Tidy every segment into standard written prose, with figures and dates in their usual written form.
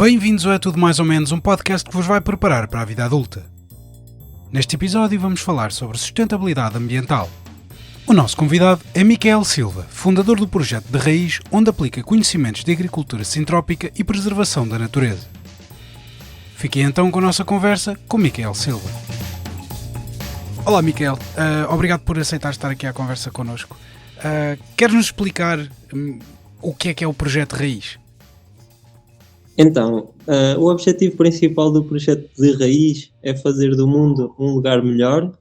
Bem-vindos a Tudo Mais ou Menos, um podcast que vos vai preparar para a vida adulta. Neste episódio vamos falar sobre sustentabilidade ambiental. O nosso convidado é Miquel Silva, fundador do projeto de Raiz, onde aplica conhecimentos de agricultura sintrópica e preservação da natureza. Fiquem então com a nossa conversa com Miquel Silva. Olá Miquel, obrigado por aceitar estar aqui à conversa connosco. Queres-nos explicar o que é o projeto Raiz? Então, o objetivo principal do projeto de Raiz é fazer do mundo um lugar melhor,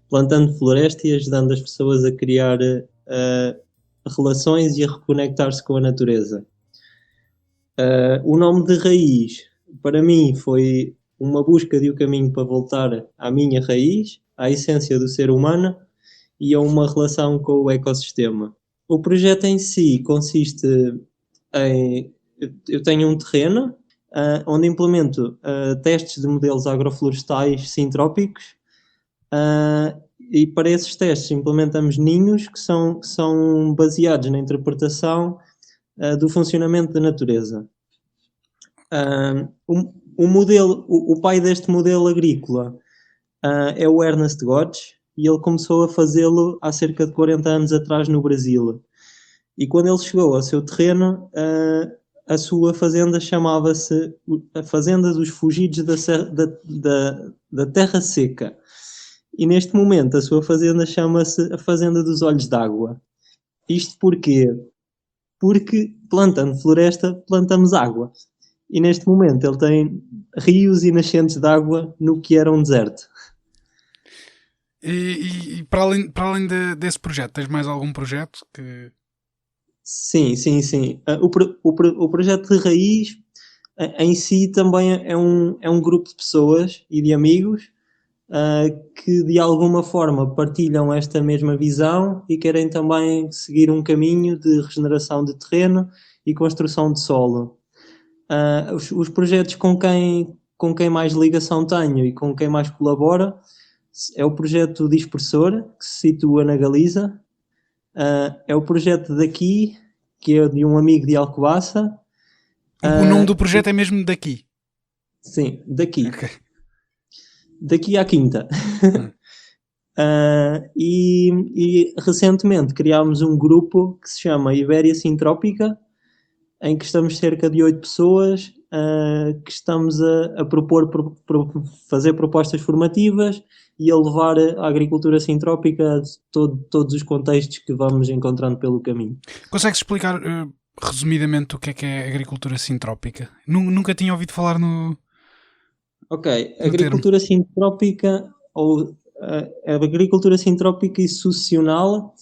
plantando floresta e ajudando as pessoas a criar relações e a reconectar-se com a natureza. O nome de Raiz, para mim, foi uma busca de um caminho para voltar à minha raiz, à essência do ser humano e a uma relação com o ecossistema. O projeto em si consiste em... Eu tenho um terreno onde implemento testes de modelos agroflorestais sintrópicos e para esses testes implementamos ninhos que são baseados na interpretação do funcionamento da natureza. O pai deste modelo agrícola é o Ernest Götz e ele começou a fazê-lo há cerca de 40 anos atrás no Brasil. E quando ele chegou ao seu terreno... a sua fazenda chamava-se a Fazenda dos Fugidos da Terra Seca. E neste momento a sua fazenda chama-se a Fazenda dos Olhos d'Água. Isto porquê? Porque plantando floresta, plantamos água. E neste momento ele tem rios e nascentes de água no que era um deserto. E para além desse projeto, tens mais algum projeto que... Sim. O projeto de Raiz em si também é um grupo de pessoas e de amigos que de alguma forma partilham esta mesma visão e querem também seguir um caminho de regeneração de terreno e construção de solo. Os projetos com quem mais ligação tenho e com quem mais colabora é o projeto Dispersor, que se situa na Galiza. É o projeto daqui, que é de um amigo de Alcobaça. O nome do projeto é mesmo daqui? Sim, daqui. Okay. Daqui à Quinta. E recentemente criámos um grupo que se chama Ibéria Sintrópica, em que estamos cerca de 8 pessoas, que estamos a fazer propostas formativas e a levar a agricultura sintrópica a todos os contextos que vamos encontrando pelo caminho. Consegues explicar resumidamente o que é agricultura sintrópica? Nunca tinha ouvido falar no... Ok, agricultura sintrópica ou a agricultura sintrópica e sucessional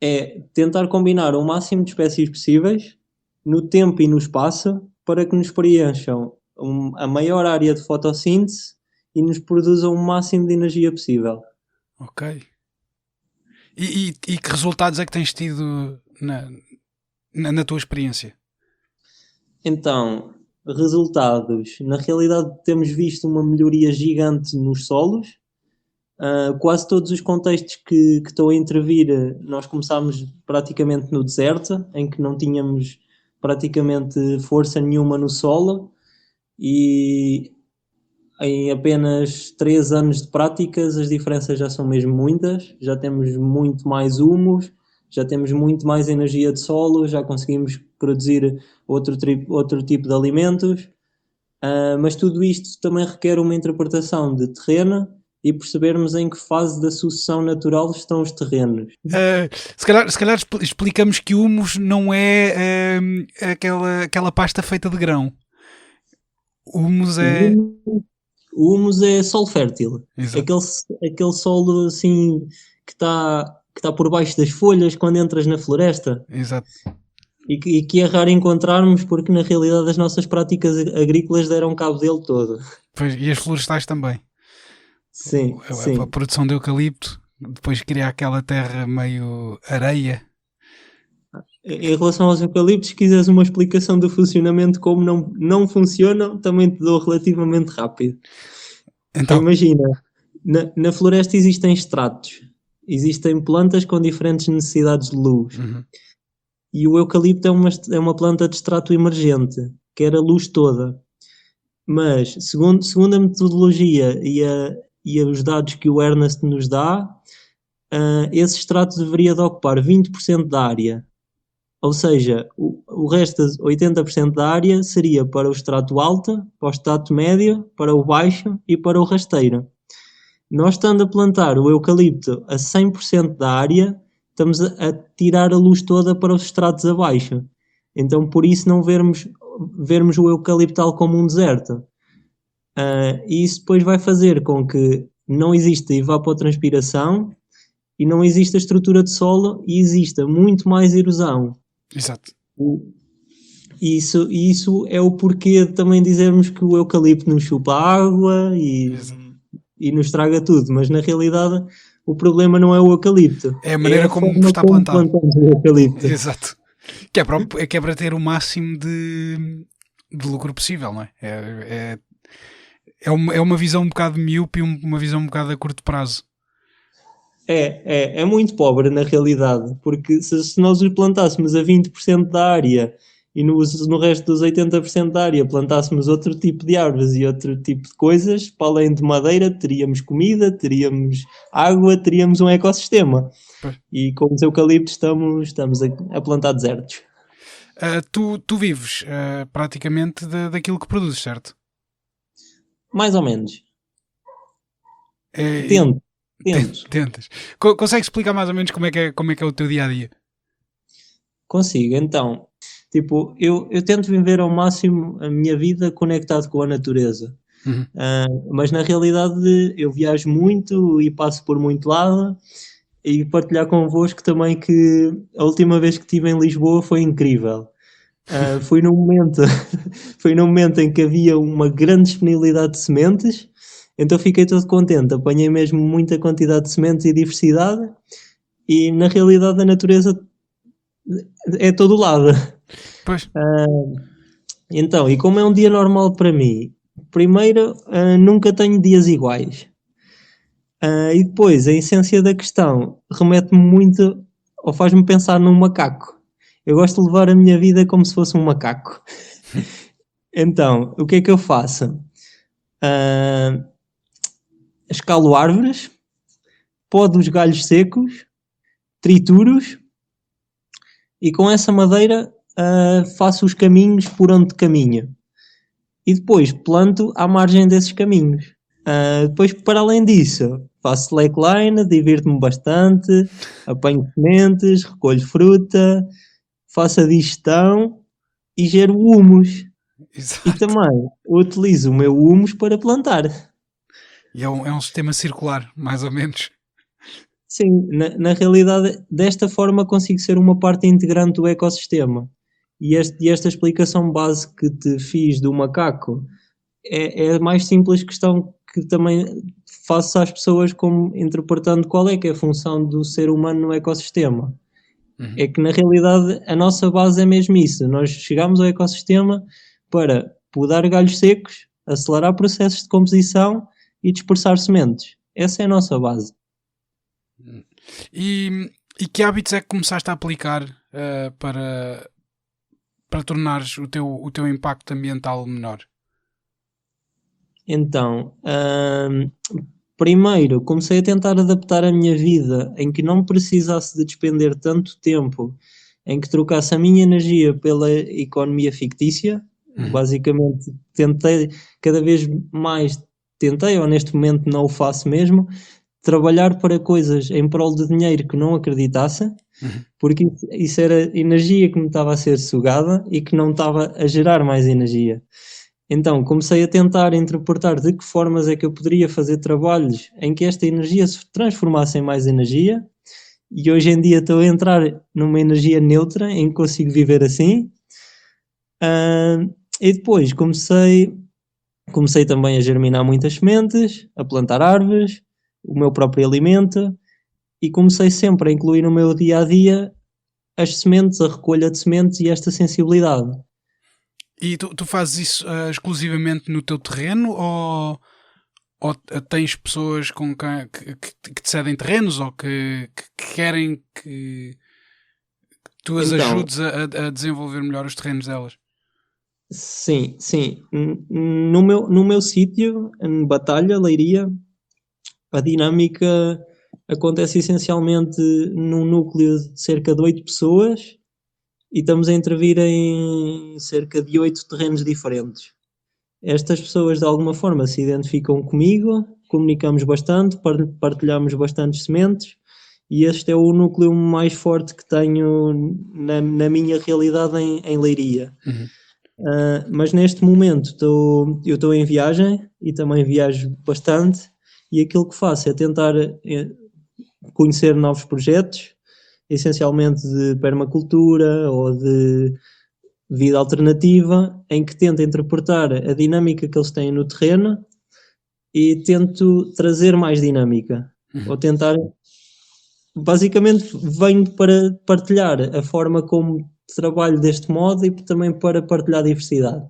é tentar combinar o máximo de espécies possíveis no tempo e no espaço para que nos preencham a maior área de fotossíntese e nos produzam o máximo de energia possível. Ok. E que resultados é que tens tido na tua experiência? Então, resultados. Na realidade temos visto uma melhoria gigante nos solos. Quase todos os contextos que estão a intervir, nós começámos praticamente no deserto, em que não tínhamos praticamente força nenhuma no solo e em apenas 3 anos de práticas as diferenças já são mesmo muitas, já temos muito mais humus, já temos muito mais energia de solo, já conseguimos produzir outro tipo de alimentos, mas tudo isto também requer uma interpretação de terreno e percebermos em que fase da sucessão natural estão os terrenos. Se calhar explicamos que o humus não é aquela pasta feita de grão. O humus é... O humus é solo fértil. Exato. Aquele solo assim que está por baixo das folhas quando entras na floresta. Exato. E que é raro encontrarmos porque na realidade as nossas práticas agrícolas deram cabo dele todo. Pois, e as florestais também. Sim. A produção de eucalipto, depois criar aquela terra meio areia. Em relação aos eucaliptos, se quiseres uma explicação do funcionamento, como não funcionam, também te dou relativamente rápido. Então, imagina, na floresta existem estratos, existem plantas com diferentes necessidades de luz. Uhum. E o eucalipto é uma planta de extrato emergente, quer a luz toda. Mas, segundo a metodologia e os dados que o Ernest nos dá, esse extrato deveria de ocupar 20% da área. Ou seja, o resto, 80% da área, seria para o extrato alto, para o extrato médio, para o baixo e para o rasteiro. Nós, estando a plantar o eucalipto a 100% da área, estamos a tirar a luz toda para os estratos abaixo. Então, por isso, não vermos o eucaliptal como um deserto. E isso depois vai fazer com que não exista evapotranspiração e não exista estrutura de solo e exista muito mais erosão. Exato. Isso é o porquê de também dizermos que o eucalipto nos chupa água e nos traga tudo, mas na realidade o problema não é o eucalipto. É a maneira como está como plantado. plantamos o eucalipto. Exato. Que é para ter o máximo de lucro possível, não é? É uma visão um bocado míope e uma visão um bocado a curto prazo. É muito pobre na realidade, porque se nós os plantássemos a 20% da área e no resto dos 80% da área plantássemos outro tipo de árvores e outro tipo de coisas, para além de madeira, teríamos comida, teríamos água, teríamos um ecossistema. Pois. E com os eucaliptos estamos a plantar desertos. Tu vives praticamente daquilo que produzes, certo? Mais ou menos. É, Tento. Tentas. Consegues explicar mais ou menos como é que é o teu dia-a-dia? Consigo. Então, tipo, eu tento viver ao máximo a minha vida conectado com a natureza. Uhum. Mas na realidade eu viajo muito e passo por muito lado, e partilhar convosco também que a última vez que estive em Lisboa foi incrível. Foi num momento em que havia uma grande disponibilidade de sementes, então fiquei todo contente, apanhei mesmo muita quantidade de sementes e diversidade, e na realidade a natureza é todo lado. Pois. Então, e como é um dia normal para mim, primeiro, nunca tenho dias iguais. E depois, a essência da questão remete-me muito, ou faz-me pensar num macaco. Eu gosto de levar a minha vida como se fosse um macaco. Então, o que é que eu faço? Escalo árvores, podo os galhos secos, trituro-os e com essa madeira faço os caminhos por onde caminho. E depois planto à margem desses caminhos. Depois, para além disso, faço slackline, divirto-me bastante, apanho sementes, recolho fruta, faço a digestão e gero humus. Exato. E também utilizo o meu humus para plantar. E é um sistema circular, mais ou menos. Sim, na realidade, desta forma consigo ser uma parte integrante do ecossistema. E esta explicação base que te fiz do macaco é a mais simples questão que também faço às pessoas, como interpretando qual é que é a função do ser humano no ecossistema. Uhum. É que na realidade a nossa base é mesmo isso. Nós chegamos ao ecossistema para podar galhos secos, acelerar processos de composição e dispersar sementes. Essa é a nossa base. E que hábitos é que começaste a aplicar para tornares o teu impacto ambiental menor? Então, primeiro comecei a tentar adaptar a minha vida em que não precisasse de despender tanto tempo, em que trocasse a minha energia pela economia fictícia. Uhum. Basicamente, tentei, ou neste momento não o faço mesmo, trabalhar para coisas em prol de dinheiro que não acreditasse, porque isso era energia que me estava a ser sugada e que não estava a gerar mais energia. Então comecei a tentar interpretar de que formas é que eu poderia fazer trabalhos em que esta energia se transformasse em mais energia, e hoje em dia estou a entrar numa energia neutra em que consigo viver assim. E depois comecei também a germinar muitas sementes, a plantar árvores, o meu próprio alimento, e comecei sempre a incluir no meu dia-a-dia as sementes, a recolha de sementes e esta sensibilidade. E tu fazes isso exclusivamente no teu terreno ou tens pessoas que te cedem terrenos ou que querem que tu as ajudes a desenvolver melhor os terrenos delas? Sim, sim. No meu sítio, em Batalha, Leiria, a dinâmica acontece essencialmente num núcleo de cerca de 8 pessoas e estamos a intervir em cerca de 8 terrenos diferentes. Estas pessoas de alguma forma se identificam comigo, comunicamos bastante, partilhamos bastantes sementes e este é o núcleo mais forte que tenho na minha realidade em Leiria. Uhum. Mas neste momento eu estou em viagem e também viajo bastante e aquilo que faço é tentar conhecer novos projetos, essencialmente de permacultura ou de vida alternativa, em que tento interpretar a dinâmica que eles têm no terreno e tento trazer mais dinâmica. Uhum. Ou tentar, basicamente, venho para partilhar a forma como trabalho deste modo e também para partilhar a diversidade.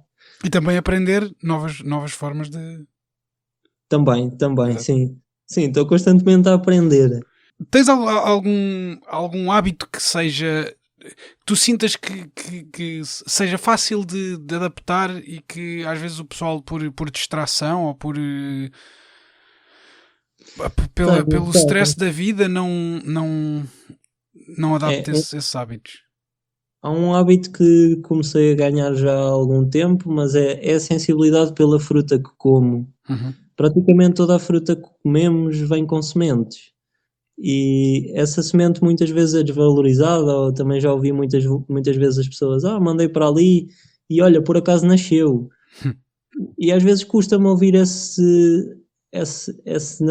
E também aprender novas formas de. Também, Exato. sim. Sim, estou constantemente a aprender. Tens algum hábito que seja. Tu sintas que seja fácil de adaptar e que às vezes o pessoal, por distração ou pelo stress Tenho. da vida, não É, adapta esses hábitos. há um hábito que comecei a ganhar já há algum tempo, mas é a sensibilidade pela fruta que como. Uhum. Praticamente toda a fruta que comemos vem com sementes. E essa semente muitas vezes é desvalorizada, ou também já ouvi muitas vezes as pessoas, mandei para ali e olha, por acaso nasceu. E às vezes custa-me ouvir essa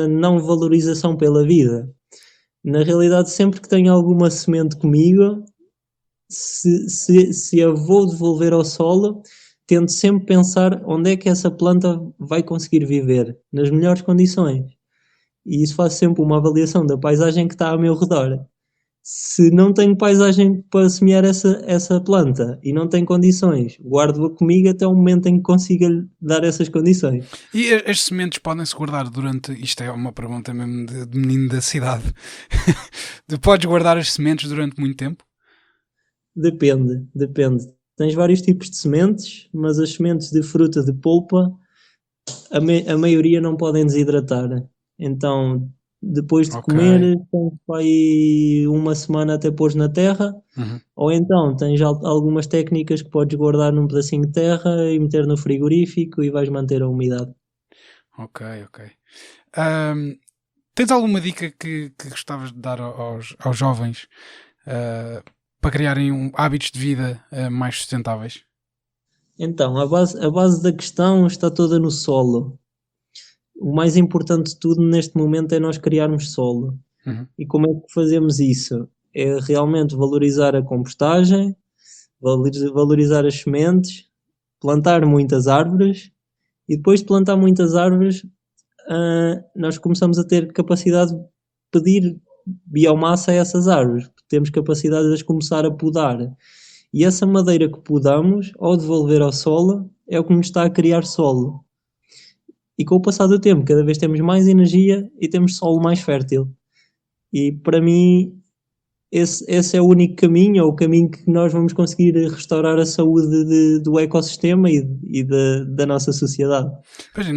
não valorização pela vida. Na realidade, sempre que tenho alguma semente comigo, se a vou devolver ao solo, tento sempre pensar onde é que essa planta vai conseguir viver, nas melhores condições. E isso faz sempre uma avaliação da paisagem que está ao meu redor. Se não tenho paisagem para semear essa planta e não tenho condições, guardo-a comigo até o momento em que consiga lhe dar essas condições. E as sementes podem-se guardar durante. Isto é uma pergunta mesmo de menino da cidade. Podes guardar as sementes durante muito tempo? Depende. Tens vários tipos de sementes, mas as sementes de fruta de polpa, a maioria não podem desidratar. Então, depois de Ok. comer, tens para aí uma semana até pôres na terra, Uhum. ou então tens algumas técnicas que podes guardar num pedacinho de terra e meter no frigorífico e vais manter a umidade. Ok, ok. Ahm, Tens alguma dica que gostavas de dar aos jovens para criarem hábitos de vida mais sustentáveis? Então, a base da questão está toda no solo. O mais importante de tudo neste momento é nós criarmos solo. Uhum. E como é que fazemos isso? É realmente valorizar a compostagem, valorizar as sementes, plantar muitas árvores e depois de plantar muitas árvores, nós começamos a ter capacidade de pedir biomassa a essas árvores. Temos capacidade de as começar a podar. E essa madeira que podamos, ao devolver ao solo, é o que nos está a criar solo. E com o passar do tempo, cada vez temos mais energia e temos solo mais fértil. E para mim, esse é o único caminho, ou o caminho que nós vamos conseguir restaurar a saúde do ecossistema e da nossa sociedade. Pois é,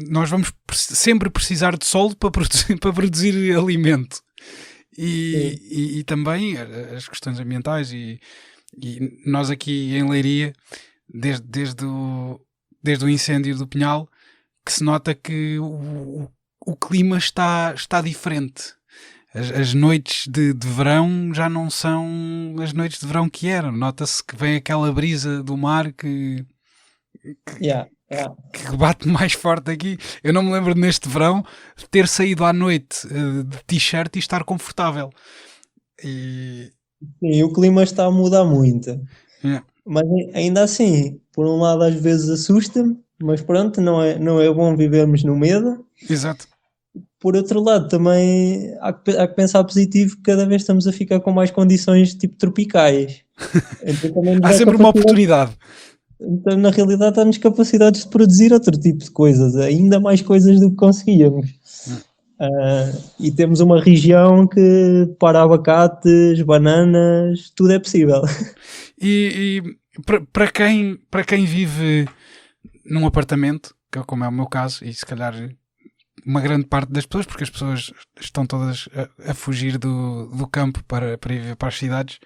nós vamos sempre precisar de solo para produzir, para produzir alimento. Sim. E também as questões ambientais e nós aqui em Leiria, desde o incêndio do Pinhal, que se nota que o clima está diferente. As noites de verão já não são as noites de verão que eram. Nota-se que vem aquela brisa do mar Yeah, yeah. que bate mais forte aqui. Eu não me lembro neste verão ter saído à noite de t-shirt e estar confortável. E Sim, o clima está a mudar muito. é, Mas ainda assim, por um lado às vezes assusta-me, mas pronto, não é bom vivermos no medo. exato. Por outro lado, também há que pensar positivo que cada vez estamos a ficar com mais condições tipo tropicais. Então também nos Há dá sempre uma capacidade, oportunidade. então, na realidade dá-nos capacidades de produzir outro tipo de coisas, ainda mais coisas do que conseguíamos. E temos uma região que para abacates, bananas, tudo é possível. E para quem vive num apartamento, que é como é o meu caso, e se calhar uma grande parte das pessoas, porque as pessoas estão todas a fugir do campo para ir viver para as cidades.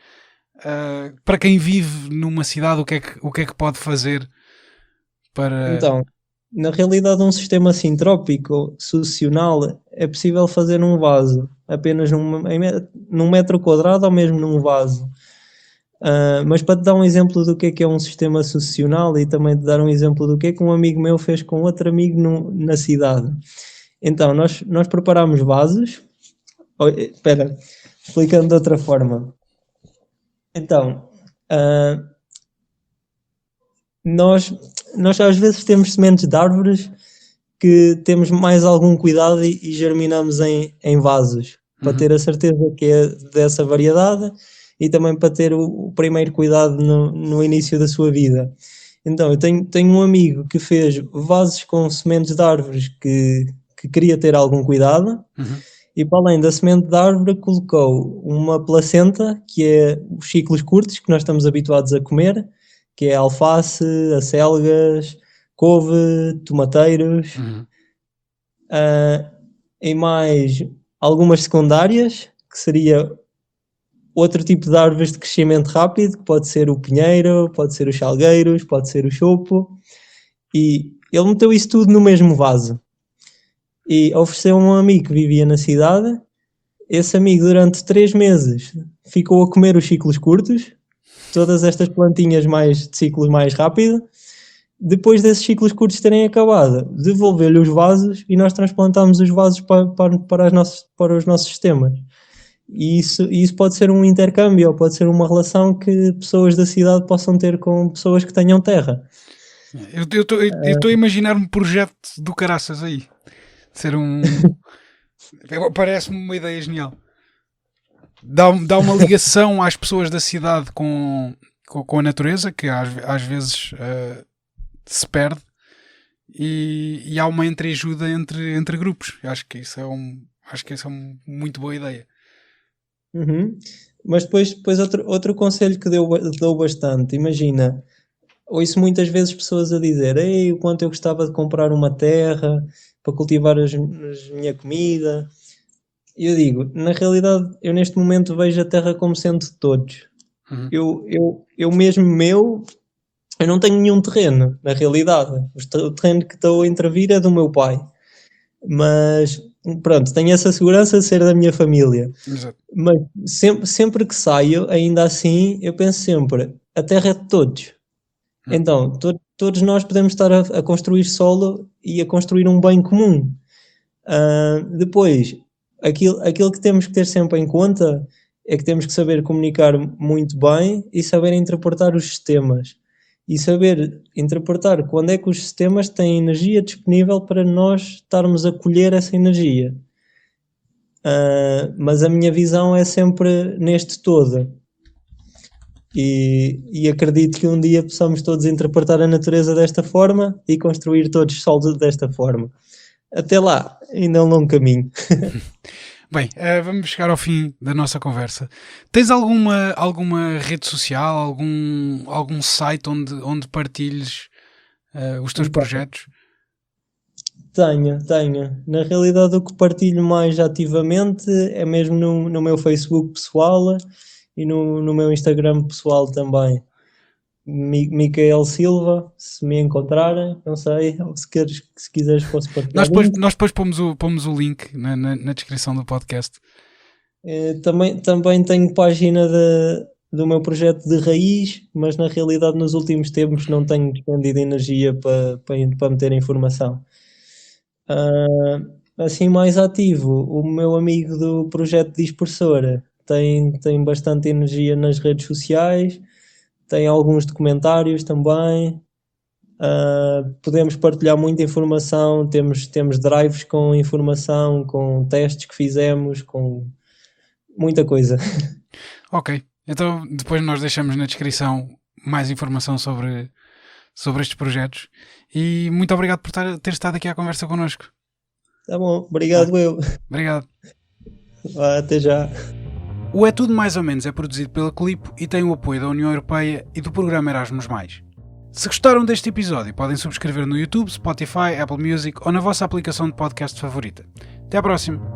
Para quem vive numa cidade, o que é que pode fazer para... Então, na realidade, um sistema sintrópico succional é possível fazer num vaso, apenas num metro quadrado ou mesmo num vaso. Mas para te dar um exemplo do que é um sistema succional e também te dar um exemplo do que é que um amigo meu fez com outro amigo na cidade. Então, nós preparámos vasos. Espera, explicando de outra forma. Então, nós às vezes temos sementes de árvores que temos mais algum cuidado e germinamos em vasos, para ter a certeza que é dessa variedade e também para ter o primeiro cuidado no início da sua vida. Então, eu tenho um amigo que fez vasos com sementes de árvores que queria ter algum cuidado, e para além da semente de árvore colocou uma placenta, que é os ciclos curtos que nós estamos habituados a comer, que é alface, acelgas, couve, tomateiros, e mais algumas secundárias, que seria outro tipo de árvores de crescimento rápido, que pode ser o pinheiro, pode ser os salgueiros, pode ser o chopo, e ele meteu isso tudo no mesmo vaso. E ofereceu a um amigo que vivia na cidade. Esse amigo durante 3 meses ficou a comer os ciclos curtos, todas estas plantinhas de ciclos mais rápido. Depois desses ciclos curtos terem acabado, devolveu-lhe os vasos e nós transplantámos os vasos para os nossos sistemas. E isso pode ser um intercâmbio, ou pode ser uma relação que pessoas da cidade possam ter com pessoas que tenham terra. Eu estou a imaginar um projeto do caraças aí. Ser parece-me uma ideia genial. Dá uma ligação às pessoas da cidade com a natureza, que às vezes se perde, e há uma entreajuda entre grupos. Acho que isso é uma muito boa ideia. Mas depois outro conselho que deu bastante, imagina, ouço muitas vezes pessoas a dizer: ei, o quanto eu gostava de comprar uma terra para cultivar a minha comida. E eu digo, na realidade, eu neste momento vejo a terra como sendo de todos. Eu mesmo eu não tenho nenhum terreno, na realidade. O terreno que estou a intervir é do meu pai. Mas, pronto, tenho essa segurança de ser da minha família. Exato. Mas sempre que saio, ainda assim, eu penso sempre, a terra é de todos. Então, todos nós podemos estar a construir solo e a construir um bem comum. Depois, aquilo que temos que ter sempre em conta é que temos que saber comunicar muito bem e saber interpretar os sistemas. E saber interpretar quando é que os sistemas têm energia disponível para nós estarmos a colher essa energia. Mas a minha visão é sempre neste todo. E acredito que um dia possamos todos interpretar a natureza desta forma e construir todos solos desta forma. Até lá, ainda é um longo caminho. Bem, vamos chegar ao fim da nossa conversa. Tens alguma rede social, algum site onde partilhes os teus projetos? Tenho. Na realidade, o que partilho mais ativamente é mesmo no meu Facebook pessoal e no meu Instagram pessoal também. Micael Silva, se me encontrarem, não sei, ou se quiseres posso partilhar. Nós depois pomos o link na descrição do podcast. Também tenho página do meu projeto de raiz, mas na realidade nos últimos tempos não tenho despendido energia para meter informação. Assim mais ativo, o meu amigo do projeto Dispersora tem bastante energia nas redes sociais, tem alguns documentários também. Podemos partilhar muita informação, temos drives com informação, com testes que fizemos, com muita coisa. Ok, então depois nós deixamos na descrição mais informação sobre estes projetos, e muito obrigado por ter estado aqui à conversa connosco. Tá bom, obrigado eu. Obrigado. Até já. O É Tudo Mais ou Menos é produzido pela Clipo e tem o apoio da União Europeia e do programa Erasmus+. Se gostaram deste episódio, podem subscrever no YouTube, Spotify, Apple Music ou na vossa aplicação de podcast favorita. Até à próxima!